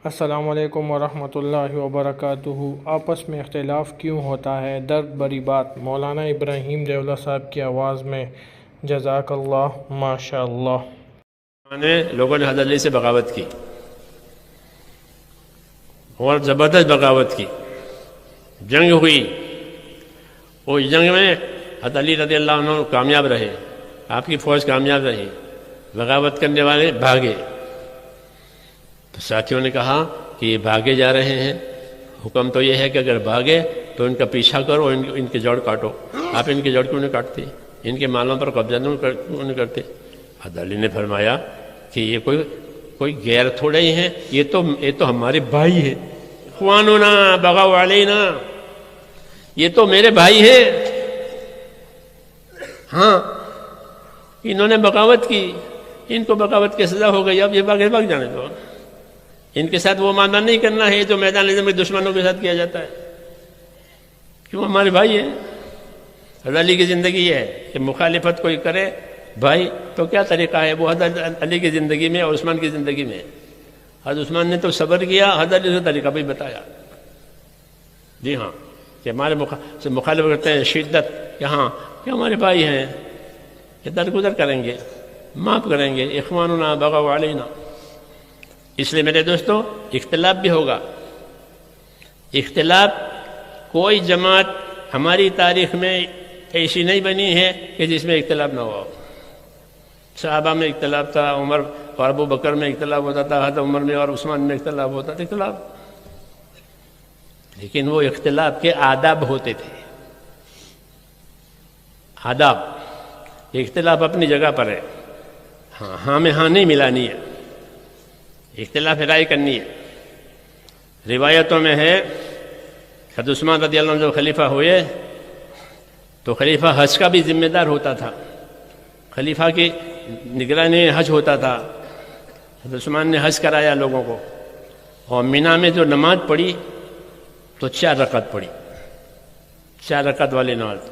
السلام علیکم ورحمۃ اللہ وبرکاتہ۔ آپس میں اختلاف کیوں ہوتا ہے؟ درد بری بات۔ مولانا ابراہیم دیولہ صاحب کی آواز میں۔ جزاک اللہ، ماشاء اللہ۔ لوگوں نے حضرت علی سے بغاوت کی اور زبردست بغاوت کی، جنگ ہوئی۔ اس جنگ میں حضرت علی رضی اللہ عنہ کامیاب رہے، آپ کی فوج کامیاب رہی، بغاوت کرنے والے بھاگے۔ تو ساتھیوں نے کہا کہ یہ بھاگے جا رہے ہیں، حکم تو یہ ہے کہ اگر بھاگے تو ان کا پیچھا کرو، ان کے جڑ کاٹو۔ آپ ان کے جڑ کیوں نہیں کاٹتے؟ ان کے مالوں پر قبضہ کیوں نہیں کرتے؟ حضرت علی نے فرمایا کہ یہ کوئی غیر تھوڑے ہی ہیں، یہ تو ہمارے بھائی ہیں، اخواننا بغوا علینا، یہ تو میرے بھائی ہیں۔ ہاں، انہوں نے بغاوت کی، ان کو بغاوت کی سزا ہو گئی، اب یہ بھاگ جانے دو۔ ان کے ساتھ وہ معاملہ نہیں کرنا ہے جو میدان نظام میں دشمنوں کے ساتھ کیا جاتا ہے، کیوں ہمارے بھائی ہیں۔ حضرت علی کی زندگی یہ ہے کہ مخالفت کوئی کرے بھائی تو کیا طریقہ ہے، وہ حضرت علی کی زندگی میں اور عثمان کی زندگی میں۔ حضرت عثمان نے تو صبر کیا، حضرت علی نے طریقہ بھی بتایا۔ جی ہاں، کہ ہمارے مخالف کرتے ہیں شدت، یہاں کہ ہمارے بھائی ہیں، یہ درگزر کریں گے، معاف کریں گے، اخواننا بغوا علینا۔ اس لیے میرے دوستو، اختلاف بھی ہوگا۔ اختلاف، کوئی جماعت ہماری تاریخ میں ایسی نہیں بنی ہے کہ جس میں اختلاف نہ ہو۔ صحابہ میں اختلاف تھا، عمر اور ابو بکر میں اختلاف ہوتا تھا، حضرت عمر میں اور عثمان میں اختلاف ہوتا تھا، اختلاف، لیکن وہ اختلاف کے آداب ہوتے تھے۔ آداب، اختلاف اپنی جگہ پر ہے، ہاں میں ہاں نہیں ملانی ہے، اختلاف رائے کرنی ہے۔ روایتوں میں ہے حضرت عثمان رضی اللہ عنہ جو خلیفہ ہوئے تو خلیفہ حج کا بھی ذمہ دار ہوتا تھا، خلیفہ کی نگرانی حج ہوتا تھا۔ حضرت عثمان نے حج کرایا لوگوں کو، اور مینا میں جو نماز پڑھی تو 4 رکعت پڑھی، 4 رکعت والی نماز۔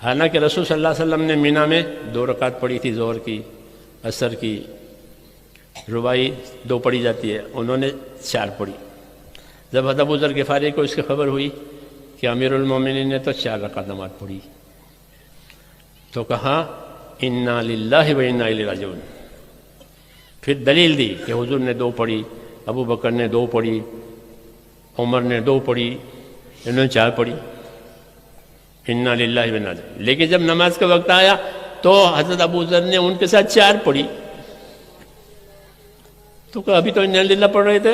حالانکہ رسول صلی اللہ علیہ وسلم نے مینا میں 2 رکعت پڑھی تھی، ظہر کی، عصر کی، رباعی 2 پڑھی جاتی ہے، انہوں نے 4 پڑھی۔ جب حضرت ابو ذر غفاری کو اس کی خبر ہوئی کہ امیر المومنین نے تو 4 رکعت نماز پڑھی، تو کہا انا للہ و انا الیہ راجعون۔ پھر دلیل دی کہ حضور نے 2 پڑھی، ابو بکر نے 2 پڑھی، عمر نے 2 پڑھی، انہوں نے 4 پڑھی، انا للہ و انا الیہ۔ لیکن جب نماز کا وقت آیا تو حضرت ابو ذر نے ان کے ساتھ 4 پڑھی، تو کہا ابھی تو انا للہ پڑھ رہے تھے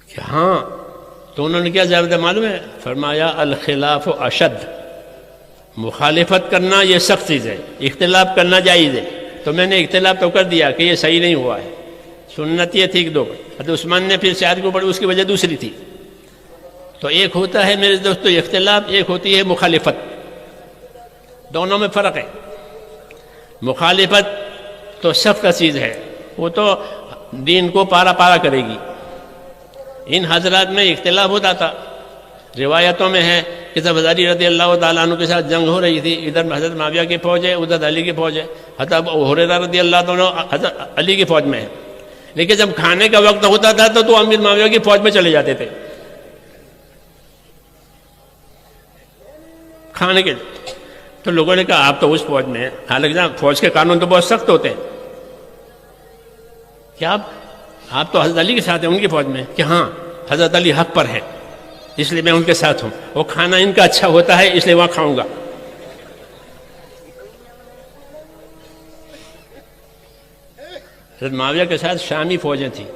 کہ ہاں، تو انہوں نے کیا جواب معلوم ہے؟ فرمایا الخلاف اشد، مخالفت کرنا یہ سخت چیز ہے، اختلاف کرنا جائز ہے۔ تو میں نے اختلاف تو کر دیا کہ یہ صحیح نہیں ہوا ہے، سنت یہ تھی کہ 2 حضرت عثمان نے پھر 4 کو پڑھی، اس کی وجہ دوسری تھی۔ تو ایک ہوتا ہے میرے دوستو اختلاف، ایک ہوتی ہے مخالفت، دونوں میں فرق ہے۔ مخالفت تو سخت کا چیز ہے، وہ تو دین کو پارا پارا کرے گی۔ ان حضرات میں اختلاف ہوتا تھا، روایتوں میں ہے کہ جب حضرت علی رضی اللہ تعالیٰ عنہ کے ساتھ جنگ ہو رہی تھی، ادھر حضرت معاویہ کی فوج ہے، ادھر علی کی فوج ہے، حضرت ابو ہریرہ رضی اللہ عنہ حضرت علی کی فوج میں ہے، لیکن جب کھانے کا وقت ہوتا تھا تو امیر معاویہ کی فوج میں چلے جاتے تھے کھانے کے۔ تو لوگوں نے کہا آپ تو اس فوج میں ہیں، حالانکہ فوج کے قانون تو بہت سخت ہوتے ہیں، کیا آپ تو حضرت علی کے ساتھ ہیں ان کی فوج میں؟ کہ ہاں حضرت علی حق پر ہے، اس لیے میں ان کے ساتھ ہوں، وہ کھانا ان کا اچھا ہوتا ہے اس لیے وہاں کھاؤں گا۔ حضرت معاویہ کے ساتھ شامی فوجیں تھیں،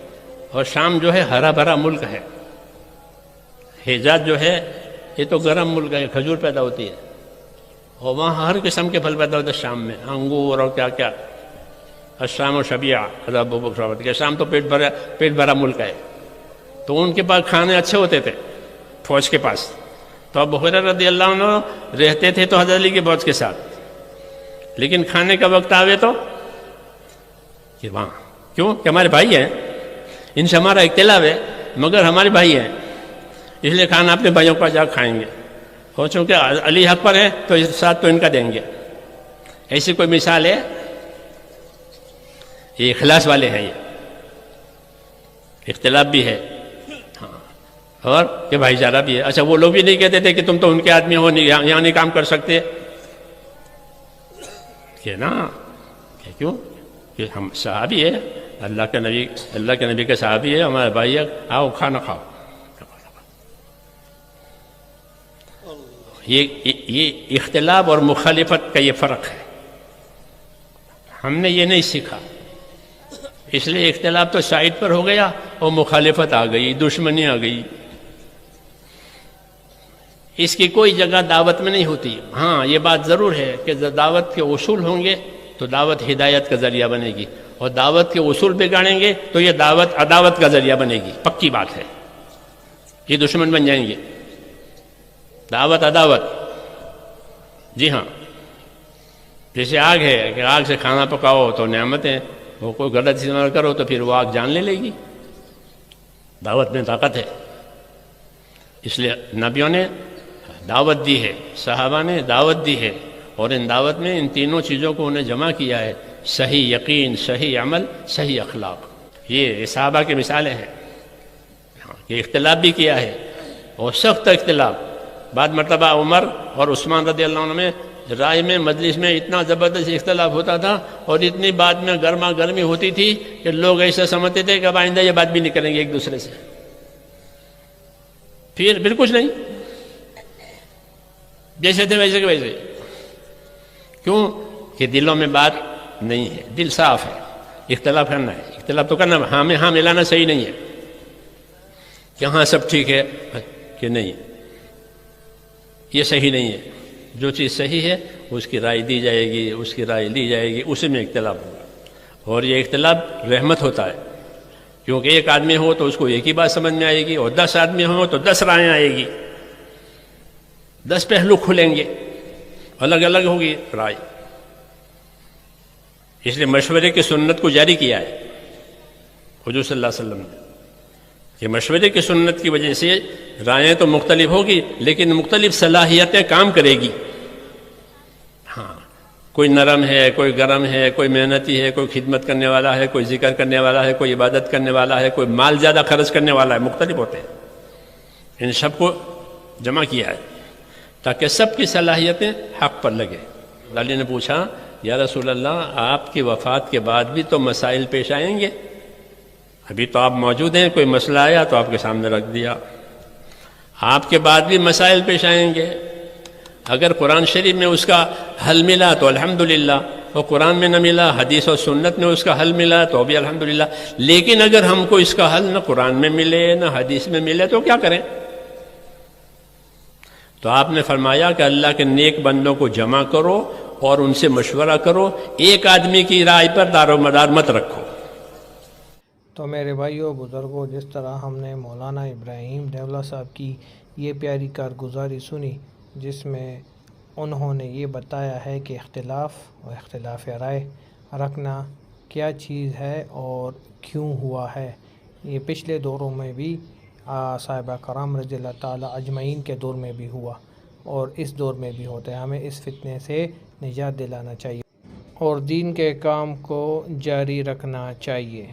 اور شام جو ہے ہرا بھرا ملک ہے، حجاز جو ہے یہ تو گرم ملک ہے، کھجور پیدا ہوتی ہے، اور وہاں ہر قسم کے پھل پیدا ہوتے ہیں شام میں، انگور اور کیا کیا۔ الشام و شبیہ، حضرت ابو بکر کہ شام تو پیٹ بھرا ملک ہے، تو ان کے پاس کھانے اچھے ہوتے تھے فوج کے پاس۔ تو ابو ہریرہ رضی اللہ عنہ رہتے تھے تو حضرت علی کی فوج کے ساتھ، لیکن کھانے کا وقت آوے تو کہ وہاں، کیوں کہ ہمارے بھائی ہیں، ان سے ہمارا اختلاف ہے مگر ہمارے بھائی ہیں، اس لیے کھانا اپنے بھائیوں کا جا کھائیں گے، اور چونکہ علی حق پر ہے تو اس ساتھ تو ان کا دیں گے۔ ایسی کوئی مثال ہے؟ یہ اخلاص والے ہیں، اختلاف بھی ہے ہاں، اور کہ بھائی چارہ بھی ہے. اچھا وہ لوگ بھی نہیں کہتے تھے کہ تم تو ان کے آدمی ہو، یہاں نہیں کام کر سکتے؟ کہ نا کہ کیوں کہ ہم صحابی ہے، اللہ کے نبی کے صحابی ہے، ہمارے بھائی ہے، آؤ کھانا کھاؤ. یہ اختلاف اور مخالفت کا یہ فرق ہے. ہم نے یہ نہیں سیکھا، اس لیے اختلاف تو سائڈ پر ہو گیا اور مخالفت آ گئی، دشمنی آ گئی. اس کی کوئی جگہ دعوت میں نہیں ہوتی. ہاں یہ بات ضرور ہے کہ دعوت کے اصول ہوں گے تو دعوت ہدایت کا ذریعہ بنے گی، اور دعوت کے اصول بگاڑیں گے تو یہ دعوت عداوت کا ذریعہ بنے گی. پکی بات ہے، یہ دشمن بن جائیں گے. دعوت عداوت، جی ہاں. جیسے آگ ہے کہ آگ سے کھانا پکاؤ تو نعمت ہے، وہ کوئی غلط استعمال کرو تو پھر وہ آگ جان لے گی. دعوت میں طاقت ہے. اس لیے نبیوں نے دعوت دی ہے، صحابہ نے دعوت دی ہے، اور ان دعوت میں ان تینوں چیزوں کو انہیں جمع کیا ہے: صحیح یقین، صحیح عمل، صحیح اخلاق. یہ صحابہ کی مثالیں ہیں. یہ اختلاف بھی کیا ہے، اور سخت اختلاف. بعد مرتبہ عمر اور عثمان رضی اللہ عنہ میں رائے میں، مجلس میں اتنا زبردست اختلاف ہوتا تھا، اور اتنی بات میں گرما گرمی ہوتی تھی کہ لوگ ایسا سمجھتے تھے کہ اب آئندہ یہ بات بھی نہیں کریں گے ایک دوسرے سے. پھر کچھ نہیں، جیسے تھے ویسے کے ویسے. کیوں کہ دلوں میں بات نہیں ہے، دل صاف ہے. اختلاف کرنا ہے، اختلاف تو کرنا، ہاں میں ہاں ملانا صحیح نہیں ہے کہ ہاں سب ٹھیک ہے کہ نہیں. یہ صحیح نہیں ہے. جو چیز صحیح ہے اس کی رائے دی جائے گی، اس کی رائے لی جائے گی، اسی میں اختلاف ہوگا. اور یہ اختلاف رحمت ہوتا ہے، کیونکہ ایک آدمی ہو تو اس کو ایک ہی بات سمجھ میں آئے گی، اور 10 آدمی ہوں تو 10 رائیں آئے گی، 10 پہلو کھلیں گے، الگ الگ ہوگی رائے. اس لیے مشورے کی سنت کو جاری کیا ہے حضور صلی اللہ علیہ وسلم نے، کہ مشورے کی سنت کی وجہ سے رائیں تو مختلف ہوگی لیکن مختلف صلاحیتیں کام کرے گی. ہاں، کوئی نرم ہے، کوئی گرم ہے، کوئی محنتی ہے، کوئی خدمت کرنے والا ہے، کوئی ذکر کرنے والا ہے، کوئی عبادت کرنے والا ہے، کوئی مال زیادہ خرچ کرنے والا ہے. مختلف ہوتے ہیں. ان سب کو جمع کیا ہے تاکہ سب کی صلاحیتیں حق پر لگے. علی نے پوچھا یا رسول اللہ، آپ کی وفات کے بعد بھی تو مسائل پیش آئیں گے، ابھی تو آپ موجود ہیں، کوئی مسئلہ آیا تو آپ کے سامنے رکھ دیا. آپ کے بعد بھی مسائل پیش آئیں گے. اگر قرآن شریف میں اس کا حل ملا تو الحمدللہ، اور قرآن میں نہ ملا، حدیث اور سنت میں اس کا حل ملا تو بھی الحمدللہ. لیکن اگر ہم کو اس کا حل نہ قرآن میں ملے نہ حدیث میں ملے تو کیا کریں؟ تو آپ نے فرمایا کہ اللہ کے نیک بندوں کو جمع کرو اور ان سے مشورہ کرو، ایک آدمی کی رائے پر دار و مدار مت رکھو. تو میرے بھائیوں بزرگوں، جس طرح ہم نے مولانا ابراہیم دیولہ صاحب کی یہ پیاری کارگزاری سنی، جس میں انہوں نے یہ بتایا ہے کہ اختلاف و اختلاف رائے رکھنا کیا چیز ہے اور کیوں ہوا ہے. یہ پچھلے دوروں میں بھی صحابہ کرام رضی اللہ تعالیٰ اجمعین کے دور میں بھی ہوا، اور اس دور میں بھی ہوتا ہے. ہمیں اس فتنے سے نجات دلانا چاہیے اور دین کے کام کو جاری رکھنا چاہیے.